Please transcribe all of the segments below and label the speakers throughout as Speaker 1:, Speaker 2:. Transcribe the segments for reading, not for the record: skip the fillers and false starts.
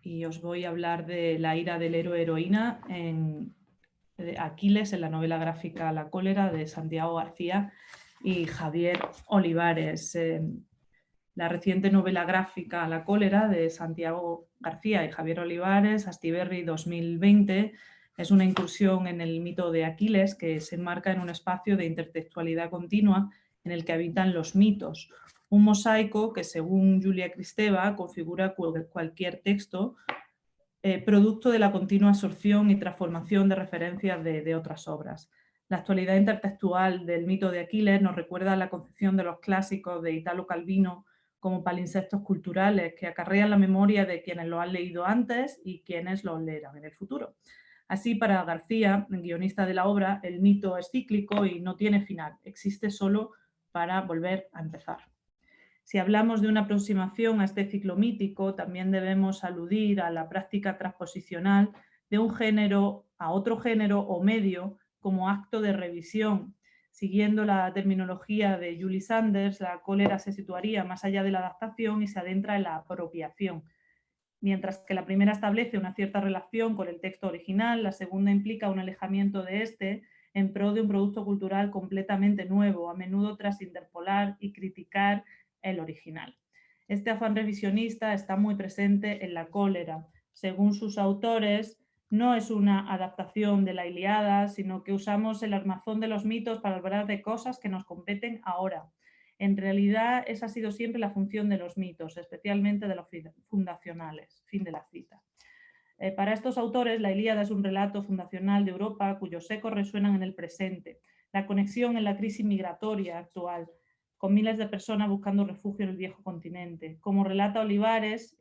Speaker 1: y os voy a hablar de la ira del héroe-heroína de Aquiles en la novela gráfica La cólera de Santiago García y Javier Olivares. La reciente novela gráfica La cólera de Santiago García y Javier Olivares, Astiberri 2020, es una incursión en el mito de Aquiles que se enmarca en un espacio de intertextualidad continua en el que habitan los mitos, un mosaico que, según Julia Kristeva, configura cualquier texto producto de la continua absorción y transformación de referencias de otras obras. La actualidad intertextual del mito de Aquiles nos recuerda la concepción de los clásicos de Italo Calvino como palimpsestos culturales que acarrean la memoria de quienes lo han leído antes y quienes lo leerán en el futuro. Así, para García, guionista de la obra, el mito es cíclico y no tiene final, existe solo para volver a empezar. Si hablamos de una aproximación a este ciclo mítico, también debemos aludir a la práctica transposicional de un género a otro género o medio como acto de revisión. Siguiendo la terminología de Julie Sanders, la cólera se situaría más allá de la adaptación y se adentra en la apropiación. Mientras que la primera establece una cierta relación con el texto original, la segunda implica un alejamiento de este en pro de un producto cultural completamente nuevo, a menudo tras interpolar y criticar el original. Este afán revisionista está muy presente en La cólera. Según sus autores, no es una adaptación de la Ilíada, sino que usamos el armazón de los mitos para hablar de cosas que nos competen ahora. En realidad, esa ha sido siempre la función de los mitos, especialmente de los fundacionales. Fin de la cita. Para estos autores, la Ilíada es un relato fundacional de Europa cuyos ecos resuenan en el presente. La conexión en la crisis migratoria actual, con miles de personas buscando refugio en el viejo continente. Como relata Olivares,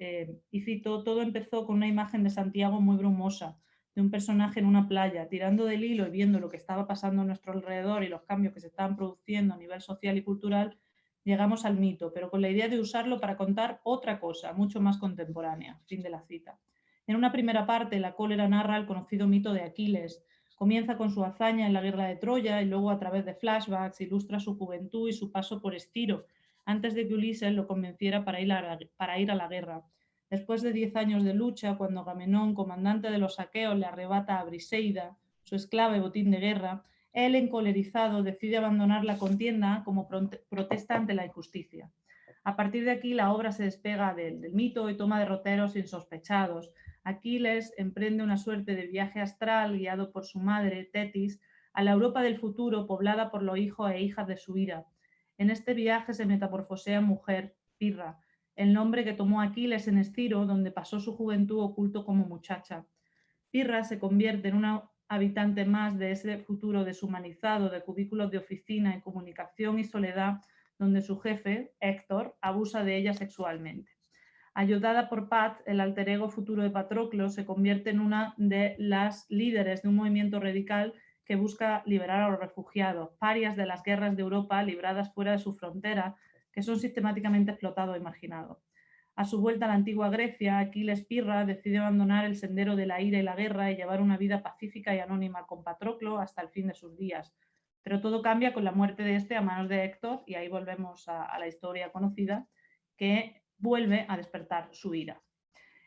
Speaker 1: y cito, todo empezó con una imagen de Santiago muy brumosa, de un personaje en una playa, tirando del hilo y viendo lo que estaba pasando a nuestro alrededor y los cambios que se estaban produciendo a nivel social y cultural, llegamos al mito, pero con la idea de usarlo para contar otra cosa, mucho más contemporánea. Fin de la cita. En una primera parte, La cólera narra el conocido mito de Aquiles. Comienza con su hazaña en la guerra de Troya y luego a través de flashbacks ilustra su juventud y su paso por Estiro, antes de que Ulises lo convenciera para ir a la guerra. Después de 10 años de lucha, cuando Agamenón, comandante de los aqueos, le arrebata a Briseida, su esclava y botín de guerra, él, encolerizado, decide abandonar la contienda como protesta ante la injusticia. A partir de aquí, la obra se despega del mito y toma derroteros insospechados. Aquiles emprende una suerte de viaje astral guiado por su madre, Tetis, a la Europa del futuro poblada por los hijos e hijas de su ira. En este viaje se metamorfosea en mujer, Pirra, el nombre que tomó Aquiles en Esciro, donde pasó su juventud oculto como muchacha. Pirra se convierte en una habitante más de ese futuro deshumanizado de cubículos de oficina y comunicación y soledad, donde su jefe, Héctor, abusa de ella sexualmente. Ayudada por Pat, el alter ego futuro de Patroclo se convierte en una de las líderes de un movimiento radical que busca liberar a los refugiados, parias de las guerras de Europa libradas fuera de su frontera, que son sistemáticamente explotados y marginados. A su vuelta a la antigua Grecia, Aquiles Pirra decide abandonar el sendero de la ira y la guerra y llevar una vida pacífica y anónima con Patroclo hasta el fin de sus días. Pero todo cambia con la muerte de este a manos de Héctor, y ahí volvemos a la historia conocida, que vuelve a despertar su ira.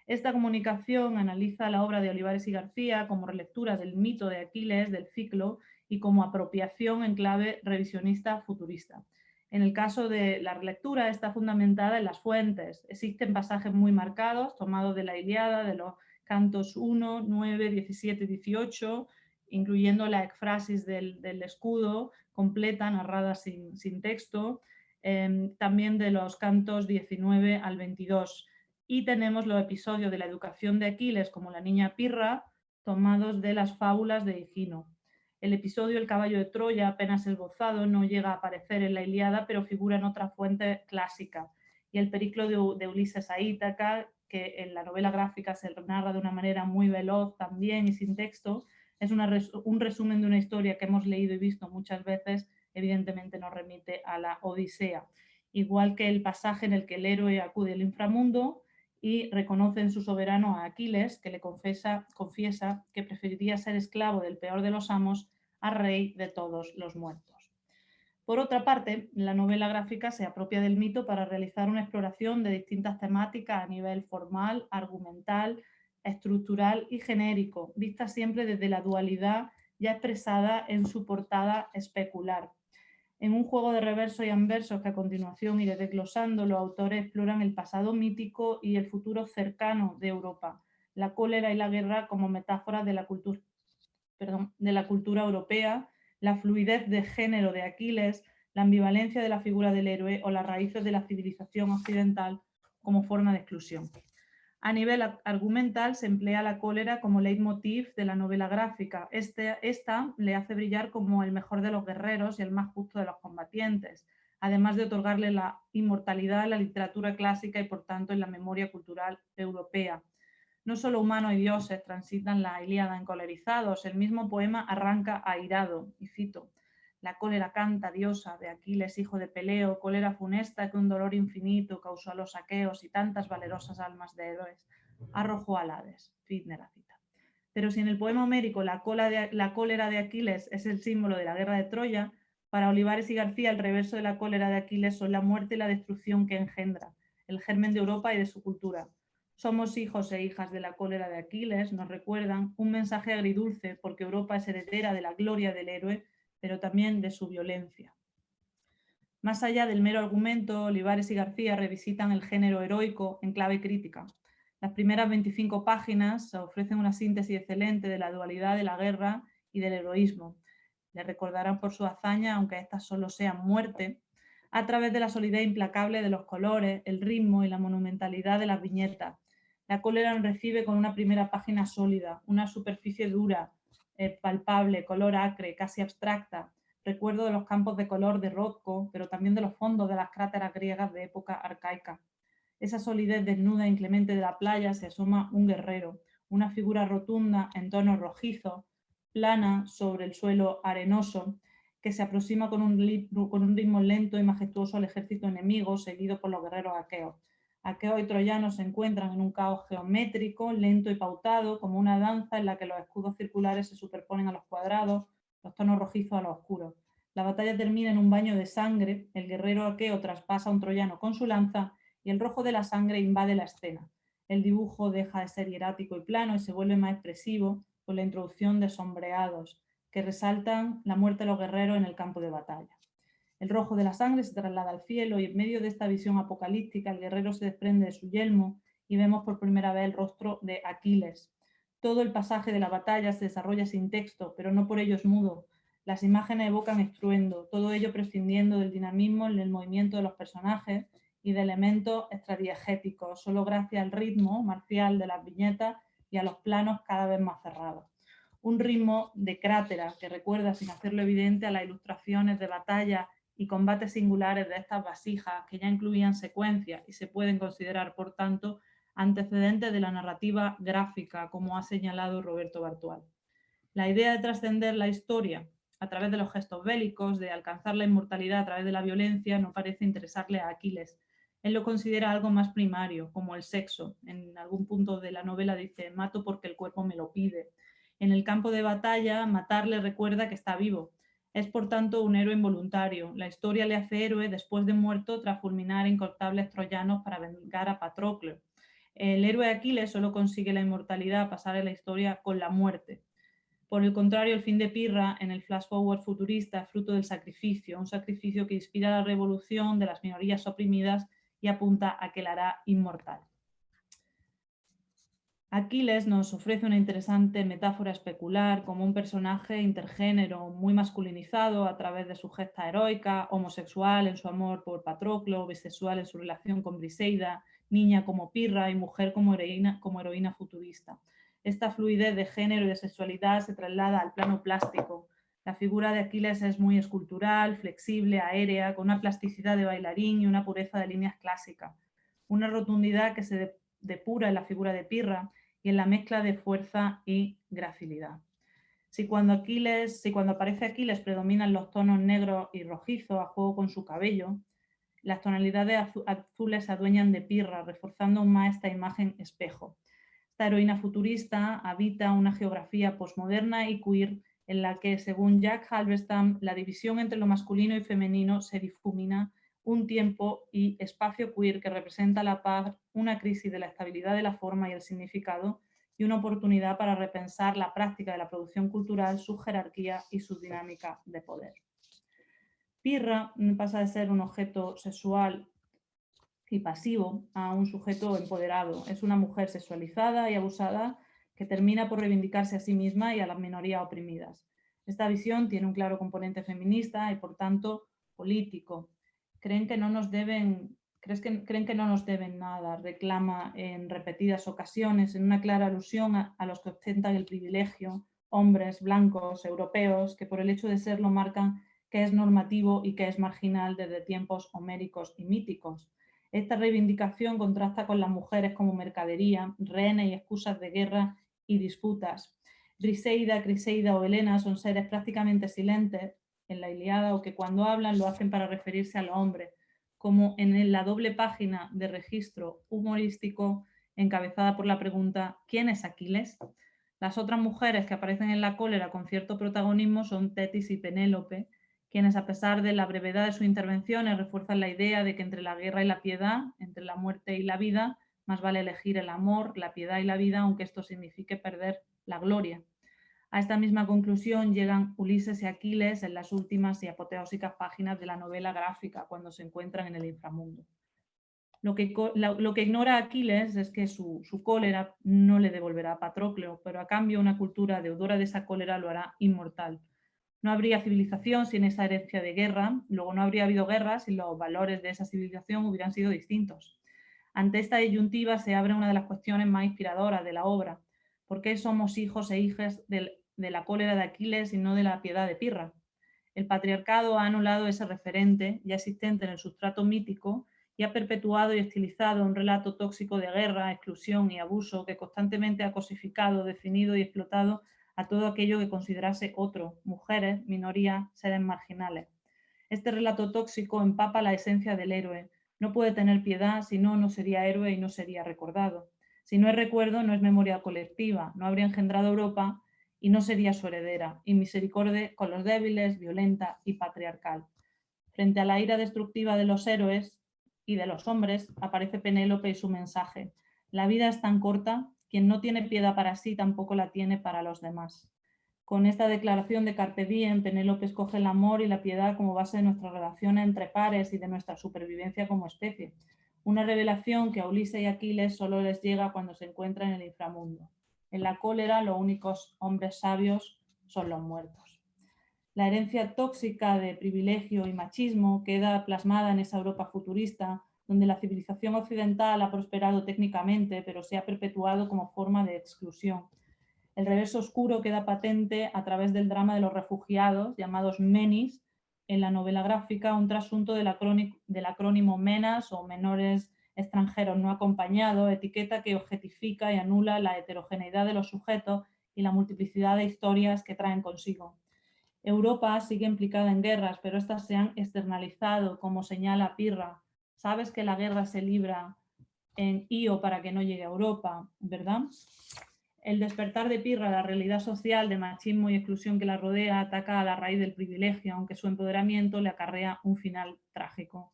Speaker 1: Esta comunicación analiza la obra de Olivares y García como relectura del mito de Aquiles, del ciclo, y como apropiación en clave revisionista futurista. En el caso de la relectura está fundamentada en las fuentes. Existen pasajes muy marcados, tomados de la Ilíada, de los cantos 1, 9, 17 y 18, incluyendo la ekfrasis del escudo, completa, narrada sin texto, también de los cantos 19 al 22. Y tenemos los episodios de la educación de Aquiles, como la niña Pirra, tomados de las fábulas de Higino. El episodio El caballo de Troya, apenas esbozado, no llega a aparecer en la Ilíada, pero figura en otra fuente clásica. Y el periplo de Ulises a Ítaca, que en la novela gráfica se narra de una manera muy veloz también y sin texto, es un resumen de una historia que hemos leído y visto muchas veces, evidentemente nos remite a la Odisea. Igual que el pasaje en el que el héroe acude al inframundo y reconoce en su soberano a Aquiles, que le confiesa que preferiría ser esclavo del peor de los amos a rey de todos los muertos. Por otra parte, la novela gráfica se apropia del mito para realizar una exploración de distintas temáticas a nivel formal, argumental, estructural y genérico, vista siempre desde la dualidad ya expresada en su portada especular. En un juego de reversos y anversos que a continuación iré desglosando, los autores exploran el pasado mítico y el futuro cercano de Europa, la cólera y la guerra como metáforas de la cultura europea, la fluidez de género de Aquiles, la ambivalencia de la figura del héroe o las raíces de la civilización occidental como forma de exclusión. A nivel argumental se emplea la cólera como leitmotiv de la novela gráfica. Esta le hace brillar como el mejor de los guerreros y el más justo de los combatientes, además de otorgarle la inmortalidad en la literatura clásica y por tanto en la memoria cultural europea. No solo humanos y dioses transitan la Ilíada encolerizados, el mismo poema arranca airado, y cito: la cólera canta, diosa de Aquiles, hijo de Peleo, cólera funesta que un dolor infinito causó a los aqueos y tantas valerosas almas de héroes arrojó al Hades. Fin de la cita. Pero si en el poema homérico la cólera de Aquiles es el símbolo de la guerra de Troya, para Olivares y García el reverso de la cólera de Aquiles son la muerte y la destrucción que engendra, el germen de Europa y de su cultura. Somos hijos e hijas de la cólera de Aquiles, nos recuerdan un mensaje agridulce porque Europa es heredera de la gloria del héroe, pero también de su violencia. Más allá del mero argumento, Olivares y García revisitan el género heroico en clave crítica. Las primeras 25 páginas ofrecen una síntesis excelente de la dualidad de la guerra y del heroísmo. Le recordarán por su hazaña, aunque estas solo sean muerte, a través de la solidez implacable de los colores, el ritmo y la monumentalidad de las viñetas. La cólera recibe con una primera página sólida, una superficie dura, palpable, color acre, casi abstracta. Recuerdo de los campos de color de Rothko, pero también de los fondos de las cráteras griegas de época arcaica. Esa solidez desnuda e inclemente de la playa se asoma un guerrero, una figura rotunda en tonos rojizos, plana sobre el suelo arenoso, que se aproxima con un ritmo lento y majestuoso al ejército enemigo, seguido por los guerreros aqueos. Aqueos y troyanos se encuentran en un caos geométrico, lento y pautado, como una danza en la que los escudos circulares se superponen a los cuadrados, los tonos rojizos a los oscuros. La batalla termina en un baño de sangre, el guerrero aqueo traspasa a un troyano con su lanza y el rojo de la sangre invade la escena. El dibujo deja de ser hierático y plano y se vuelve más expresivo con la introducción de sombreados que resaltan la muerte de los guerreros en el campo de batalla. El rojo de la sangre se traslada al cielo y en medio de esta visión apocalíptica el guerrero se desprende de su yelmo y vemos por primera vez el rostro de Aquiles. Todo el pasaje de la batalla se desarrolla sin texto, pero no por ello es mudo. Las imágenes evocan estruendo, todo ello prescindiendo del dinamismo en el movimiento de los personajes y de elementos extradiegéticos, solo gracias al ritmo marcial de las viñetas y a los planos cada vez más cerrados. Un ritmo de crátera que recuerda, sin hacerlo evidente, a las ilustraciones de batalla y combates singulares de estas vasijas que ya incluían secuencias y se pueden considerar, por tanto, antecedentes de la narrativa gráfica, como ha señalado Roberto Bartual. La idea de trascender la historia a través de los gestos bélicos, de alcanzar la inmortalidad a través de la violencia, no parece interesarle a Aquiles. Él lo considera algo más primario, como el sexo. En algún punto de la novela dice: mato porque el cuerpo me lo pide. En el campo de batalla, matar le recuerda que está vivo. Es por tanto un héroe involuntario. La historia le hace héroe después de muerto tras fulminar incortables troyanos para vengar a Patroclo. El héroe Aquiles solo consigue la inmortalidad, pasar en la historia con la muerte. Por el contrario, el fin de Pirra en el flash forward futurista es fruto del sacrificio, un sacrificio que inspira la revolución de las minorías oprimidas y apunta a que la hará inmortal. Aquiles nos ofrece una interesante metáfora especular como un personaje intergénero muy masculinizado a través de su gesta heroica, homosexual en su amor por Patroclo, bisexual en su relación con Briseida, niña como Pirra y mujer como heroína futurista. Esta fluidez de género y de sexualidad se traslada al plano plástico. La figura de Aquiles es muy escultural, flexible, aérea, con una plasticidad de bailarín y una pureza de líneas clásicas. Una rotundidad que se depura en la figura de Pirra y en la mezcla de fuerza y gracilidad. Si cuando aparece Aquiles predominan los tonos negros y rojizos a juego con su cabello, las tonalidades azules se adueñan de Pirra, reforzando aún más esta imagen espejo. Esta heroína futurista habita una geografía posmoderna y queer en la que, según Jack Halberstam, la división entre lo masculino y femenino se difumina un tiempo y espacio queer que representa a la par una crisis de la estabilidad de la forma y el significado y una oportunidad para repensar la práctica de la producción cultural, su jerarquía y su dinámica de poder. Pirra pasa de ser un objeto sexual y pasivo a un sujeto empoderado. Es una mujer sexualizada y abusada que termina por reivindicarse a sí misma y a las minorías oprimidas. Esta visión tiene un claro componente feminista y, por tanto, político. Creen que no nos deben nada, reclama en repetidas ocasiones, en una clara alusión a los que ostentan el privilegio, hombres blancos, europeos, que por el hecho de serlo marcan que es normativo y que es marginal desde tiempos homéricos y míticos. Esta reivindicación contrasta con las mujeres como mercadería, rehenes y excusas de guerra y disputas. Briseida, Criseida o Helena son seres prácticamente silentes en la Ilíada o que cuando hablan lo hacen para referirse a los hombres, como en la doble página de registro humorístico encabezada por la pregunta ¿quién es Aquiles? Las otras mujeres que aparecen en la cólera con cierto protagonismo son Tetis y Penélope, quienes a pesar de la brevedad de sus intervenciones refuerzan la idea de que entre la guerra y la piedad, entre la muerte y la vida, más vale elegir el amor, la piedad y la vida, aunque esto signifique perder la gloria. A esta misma conclusión llegan Ulises y Aquiles en las últimas y apoteósicas páginas de la novela gráfica, cuando se encuentran en el inframundo. Lo que ignora Aquiles es que su cólera no le devolverá a Patroclo, pero a cambio una cultura deudora de esa cólera lo hará inmortal. No habría civilización sin esa herencia de guerra, luego no habría habido guerra si los valores de esa civilización hubieran sido distintos. Ante esta disyuntiva se abre una de las cuestiones más inspiradoras de la obra. ¿Por qué somos hijos e hijas de la cólera de Aquiles y no de la piedad de Pirra? El patriarcado ha anulado ese referente ya existente en el sustrato mítico y ha perpetuado y estilizado un relato tóxico de guerra, exclusión y abuso que constantemente ha cosificado, definido y explotado a todo aquello que considerase otro, mujeres, minorías, seres marginales. Este relato tóxico empapa la esencia del héroe. No puede tener piedad, si no, no sería héroe y no sería recordado. Si no es recuerdo, no es memoria colectiva, no habría engendrado Europa y no sería su heredera, y misericordia con los débiles, violenta y patriarcal. Frente a la ira destructiva de los héroes y de los hombres, aparece Penélope y su mensaje. La vida es tan corta, quien no tiene piedad para sí tampoco la tiene para los demás. Con esta declaración de Carpe Diem, Penélope escoge el amor y la piedad como base de nuestras relaciones entre pares y de nuestra supervivencia como especie. Una revelación que a Ulises y Aquiles solo les llega cuando se encuentran en el inframundo. En la cólera, los únicos hombres sabios son los muertos. La herencia tóxica de privilegio y machismo queda plasmada en esa Europa futurista, donde la civilización occidental ha prosperado técnicamente, pero se ha perpetuado como forma de exclusión. El reverso oscuro queda patente a través del drama de los refugiados, llamados menis, en la novela gráfica, un trasunto del acrónimo MENAS o menores extranjeros no acompañados, etiqueta que objetifica y anula la heterogeneidad de los sujetos y la multiplicidad de historias que traen consigo. Europa sigue implicada en guerras, pero estas se han externalizado, como señala Pirra. Sabes que la guerra se libra en Io para que no llegue a Europa, ¿verdad? El despertar de Pirra, la realidad social de machismo y exclusión que la rodea, ataca a la raíz del privilegio, aunque su empoderamiento le acarrea un final trágico.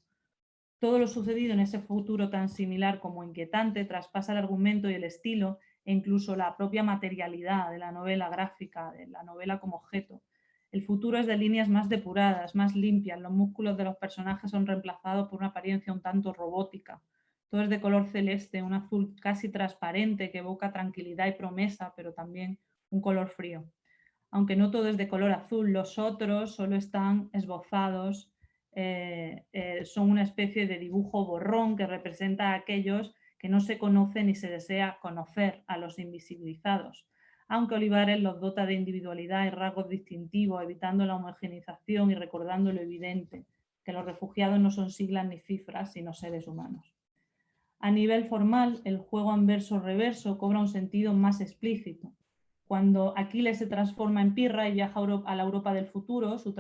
Speaker 1: Todo lo sucedido en ese futuro tan similar como inquietante traspasa el argumento y el estilo e incluso la propia materialidad de la novela gráfica, de la novela como objeto. El futuro es de líneas más depuradas, más limpias, los músculos de los personajes son reemplazados por una apariencia un tanto robótica. Todo es de color celeste, un azul casi transparente que evoca tranquilidad y promesa, pero también un color frío. Aunque no todo es de color azul, los otros solo están esbozados, son una especie de dibujo borrón que representa a aquellos que no se conocen ni se desea conocer, a los invisibilizados. Aunque Olivares los dota de individualidad y rasgos distintivos, evitando la homogeneización y recordando lo evidente, que los refugiados no son siglas ni cifras, sino seres humanos. A nivel formal, el juego anverso-reverso cobra un sentido más explícito. Cuando Aquiles se transforma en Pirra y viaja a la Europa del futuro, su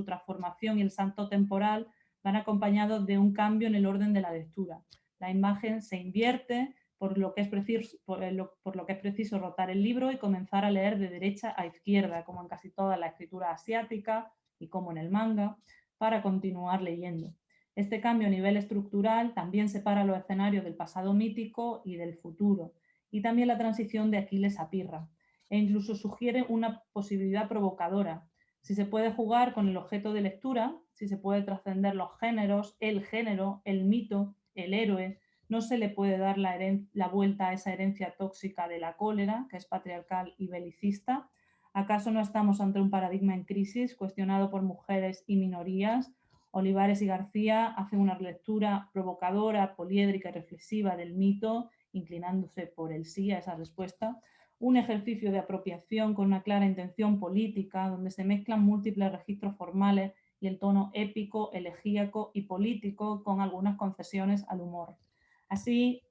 Speaker 1: transformación y el salto temporal van acompañados de un cambio en el orden de la lectura. La imagen se invierte por lo que es preciso rotar el libro y comenzar a leer de derecha a izquierda, como en casi toda la escritura asiática y como en el manga, para continuar leyendo. Este cambio a nivel estructural también separa los escenarios del pasado mítico y del futuro, y también la transición de Aquiles a Pirra, e incluso sugiere una posibilidad provocadora. Si se puede jugar con el objeto de lectura, si se puede trascender los géneros, el género, el mito, el héroe, no se le puede dar la vuelta a esa herencia tóxica de la cólera, que es patriarcal y belicista. ¿Acaso no estamos ante un paradigma en crisis, cuestionado por mujeres y minorías? Olivares y García hacen una lectura provocadora, poliédrica y reflexiva del mito, inclinándose por el sí a esa respuesta, un ejercicio de apropiación con una clara intención política, donde se mezclan múltiples registros formales y el tono épico, elegíaco y político, con algunas concesiones al humor. Así,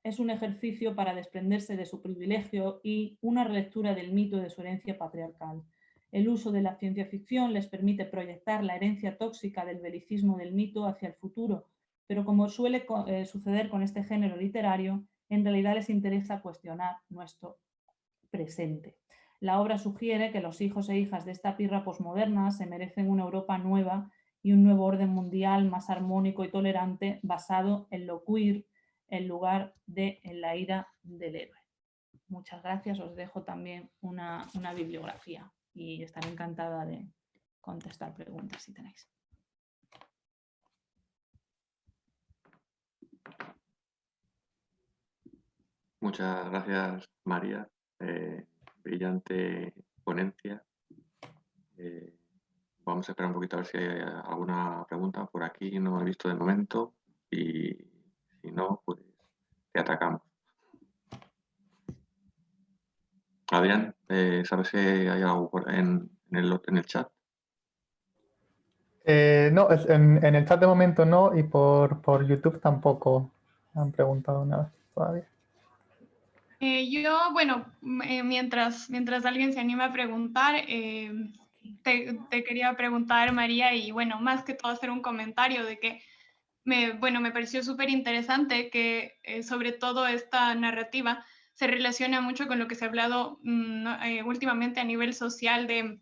Speaker 1: es un ejercicio para desprenderse de su privilegio y una relectura del mito de su herencia patriarcal. El uso de la ciencia ficción les permite proyectar la herencia tóxica del belicismo del mito hacia el futuro, pero como suele suceder con este género literario, en realidad les interesa cuestionar nuestro presente. La obra sugiere que los hijos e hijas de esta pirra posmoderna se merecen una Europa nueva y un nuevo orden mundial más armónico y tolerante basado en lo queer en lugar de en la ira del héroe. Muchas gracias, os dejo también una bibliografía y estaré encantada de contestar preguntas si tenéis.
Speaker 2: Muchas gracias, María. Brillante ponencia. Vamos a esperar un poquito a ver si hay alguna pregunta. Por aquí no he visto de momento y si no, pues te atacamos. Adrián, ¿sabes si hay algo en el chat?
Speaker 3: No, en el chat de momento no, y por YouTube tampoco han preguntado nada todavía.
Speaker 4: Yo, bueno, mientras alguien se anima a preguntar, te quería preguntar, María, y bueno, más que todo hacer un comentario de que me pareció súper interesante que sobre todo esta narrativa se relaciona mucho con lo que se ha hablado últimamente a nivel social de,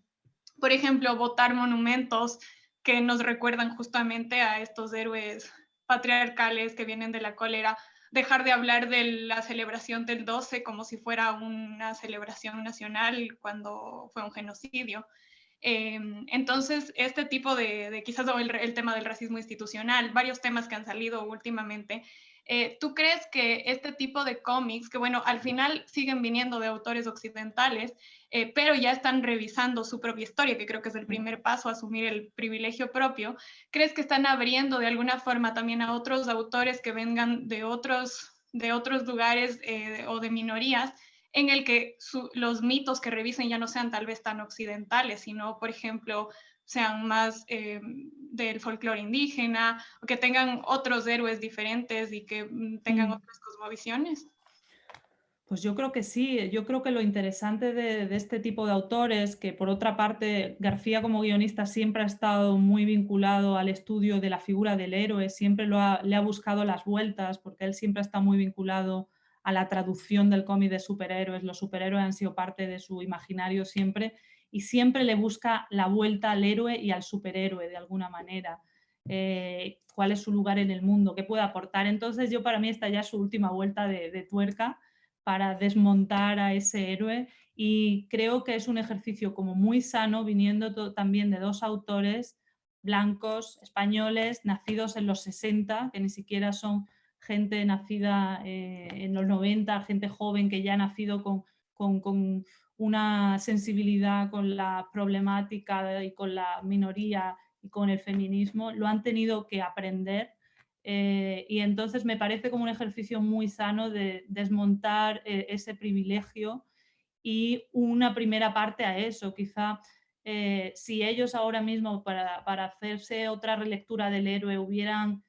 Speaker 4: por ejemplo, botar monumentos que nos recuerdan justamente a estos héroes patriarcales que vienen de la cólera, dejar de hablar de la celebración del 12 como si fuera una celebración nacional cuando fue un genocidio. Entonces, este tipo de quizás el tema del racismo institucional, varios temas que han salido últimamente, ¿tú crees que este tipo de cómics, que bueno, al final siguen viniendo de autores occidentales, pero ya están revisando su propia historia, que creo que es el primer paso a asumir el privilegio propio, crees que están abriendo de alguna forma también a otros autores que vengan de otros lugares o de minorías, en el que los mitos que revisen ya no sean tal vez tan occidentales, sino, por ejemplo, sean más del folclore indígena, o que tengan otros héroes diferentes y que tengan otras cosmovisiones?
Speaker 1: Pues yo creo que sí, yo creo que lo interesante de este tipo de autores, que por otra parte García como guionista siempre ha estado muy vinculado al estudio de la figura del héroe, siempre le ha buscado las vueltas, porque él siempre está muy vinculado a la traducción del cómic de superhéroes, los superhéroes han sido parte de su imaginario siempre, y siempre le busca la vuelta al héroe y al superhéroe de alguna manera. ¿Cuál es su lugar en el mundo? ¿Qué puede aportar? Entonces para mí esta ya es su última vuelta de tuerca, para desmontar a ese héroe, y creo que es un ejercicio como muy sano, viniendo también de dos autores blancos, españoles, nacidos en los 60, que ni siquiera son gente nacida en los 90, gente joven que ya ha nacido con una sensibilidad con la problemática y con la minoría y con el feminismo, lo han tenido que aprender. Y entonces me parece como un ejercicio muy sano de desmontar ese privilegio, y una primera parte a eso. Quizá si ellos ahora mismo para hacerse otra relectura del héroe hubieran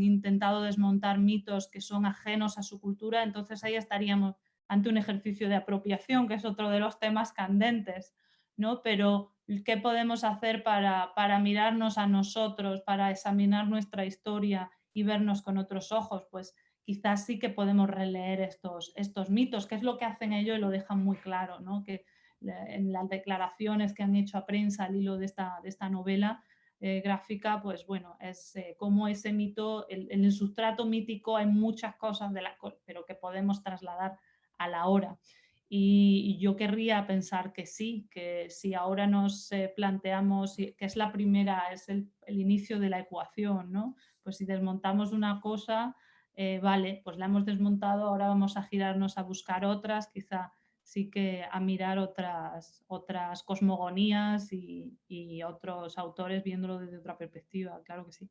Speaker 1: intentado desmontar mitos que son ajenos a su cultura, entonces ahí estaríamos ante un ejercicio de apropiación, que es otro de los temas candentes, ¿no? Pero ¿qué podemos hacer para mirarnos a nosotros, para examinar nuestra historia y vernos con otros ojos? Pues quizás sí que podemos releer estos mitos, que es lo que hacen ellos y lo dejan muy claro, ¿no? Que en las declaraciones que han hecho a prensa al hilo de esta novela gráfica, pues bueno, es como ese mito, en el sustrato mítico hay muchas cosas pero que podemos trasladar a la hora. Y yo querría pensar que sí, que si ahora nos planteamos que es la primera, es el inicio de la ecuación, ¿no? Pues si desmontamos una cosa, vale, pues la hemos desmontado, ahora vamos a girarnos a buscar otras, quizá sí que a mirar otras cosmogonías y otros autores viéndolo desde otra perspectiva, claro que sí.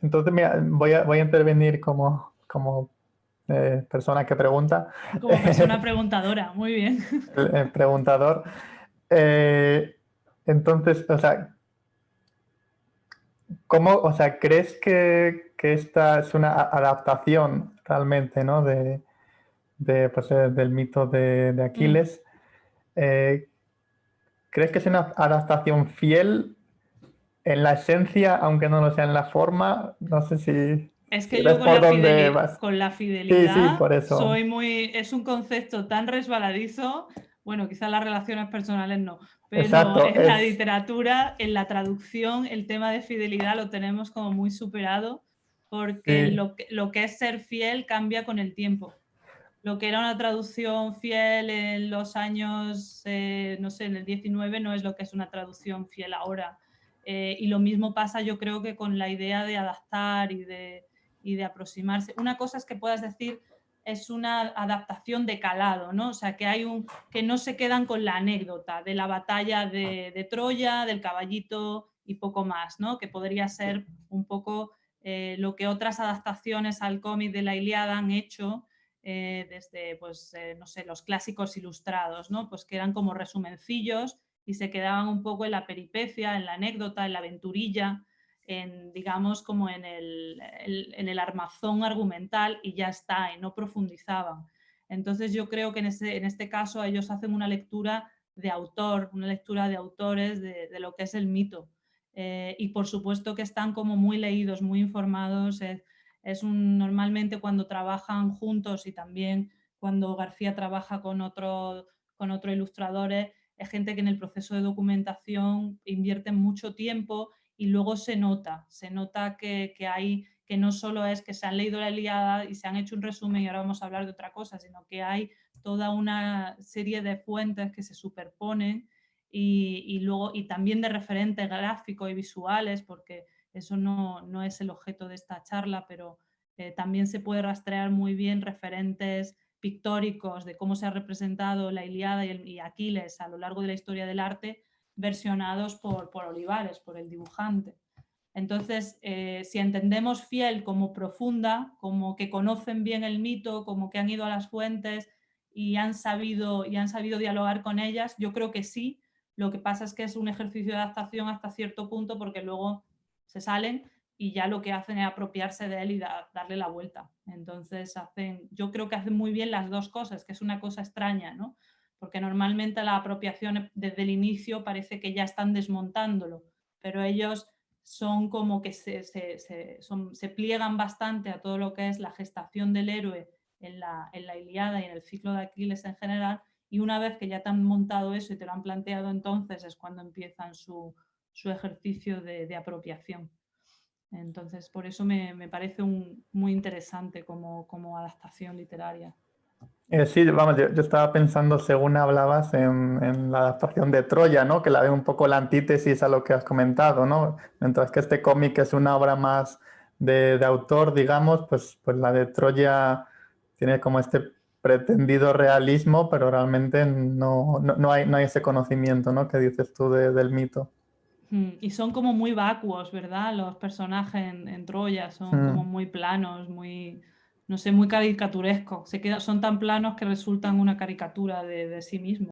Speaker 3: Entonces, mira, voy a intervenir como persona que pregunta.
Speaker 1: Como persona preguntadora, muy bien.
Speaker 3: El preguntador. Entonces, o sea, ¿cómo, o sea, crees que esta es una adaptación realmente, ¿no? Pues, del mito de Aquiles? ¿Crees que es una adaptación fiel en la esencia, aunque no lo sea en la forma? No sé si
Speaker 1: Es que
Speaker 3: ves
Speaker 1: yo
Speaker 3: por dónde vas.
Speaker 1: con la
Speaker 3: Sí,
Speaker 1: fidelidad
Speaker 3: por eso.
Speaker 1: es un concepto tan resbaladizo, bueno, quizás las relaciones personales no, pero
Speaker 3: Exacto,
Speaker 1: en la literatura, en la traducción, el tema de fidelidad lo tenemos como muy superado, porque
Speaker 3: sí.
Speaker 1: lo que es ser fiel cambia con el tiempo. Lo que era una traducción fiel en los años, no sé, en el 19 no es lo que es una traducción fiel ahora. Y lo mismo pasa yo creo que con la idea de adaptar y de aproximarse. Una cosa es que puedas decir es una adaptación de calado, ¿no? O sea, que no se quedan con la anécdota de la batalla de Troya, del caballito y poco más, ¿no? Que podría ser un poco lo que otras adaptaciones al cómic de la Ilíada han hecho desde, pues, no sé, los clásicos ilustrados, ¿no? Pues que eran como resumencillos y se quedaban un poco en la peripecia, en la anécdota, en la aventurilla, digamos, como en el armazón argumental y ya está, y no profundizaban. Entonces yo creo que en este caso ellos hacen una lectura de autor, una lectura de autores de lo que es el mito. Y por supuesto que están como muy leídos, muy informados. Normalmente cuando trabajan juntos y también cuando García trabaja con otros ilustradores, es gente que en el proceso de documentación invierte mucho tiempo y luego se nota que no solo es que se han leído la Ilíada y se han hecho un resumen y ahora vamos a hablar de otra cosa, sino que hay toda una serie de fuentes que se superponen y también de referentes gráficos y visuales, porque eso no es el objeto de esta charla, pero también se puede rastrear muy bien referentes pictóricos de cómo se ha representado la Ilíada y Aquiles a lo largo de la historia del arte, versionados por Olivares, por el dibujante. Entonces, si entendemos fiel como profunda, como que conocen bien el mito, como que han ido a las fuentes y han sabido dialogar con ellas, yo creo que sí. Lo que pasa es que es un ejercicio de adaptación hasta cierto punto porque luego se salen y ya lo que hacen es apropiarse de él y darle la vuelta. Entonces, yo creo que hacen muy bien las dos cosas, que es una cosa extraña, ¿no? Porque normalmente la apropiación desde el inicio parece que ya están desmontándolo, pero ellos son como que se pliegan bastante a todo lo que es la gestación del héroe en la Ilíada y en el ciclo de Aquiles en general, y una vez que ya te han montado eso y te lo han planteado, entonces es cuando empiezan su ejercicio de apropiación. Entonces, por eso me parece muy interesante como adaptación literaria.
Speaker 3: Sí, vamos, yo estaba pensando, según hablabas, en la adaptación de Troya, ¿no? Que la veo un poco la antítesis a lo que has comentado, ¿no? Mientras que este cómic es una obra más de autor, digamos, pues la de Troya tiene como este pretendido realismo, pero realmente no hay ese conocimiento, ¿no? Que dices tú del mito.
Speaker 1: Y son como muy vacuos, ¿verdad? Los personajes en Troya son como muy planos, muy, no sé, muy caricaturescos. Son tan planos que resultan una caricatura de sí mismos.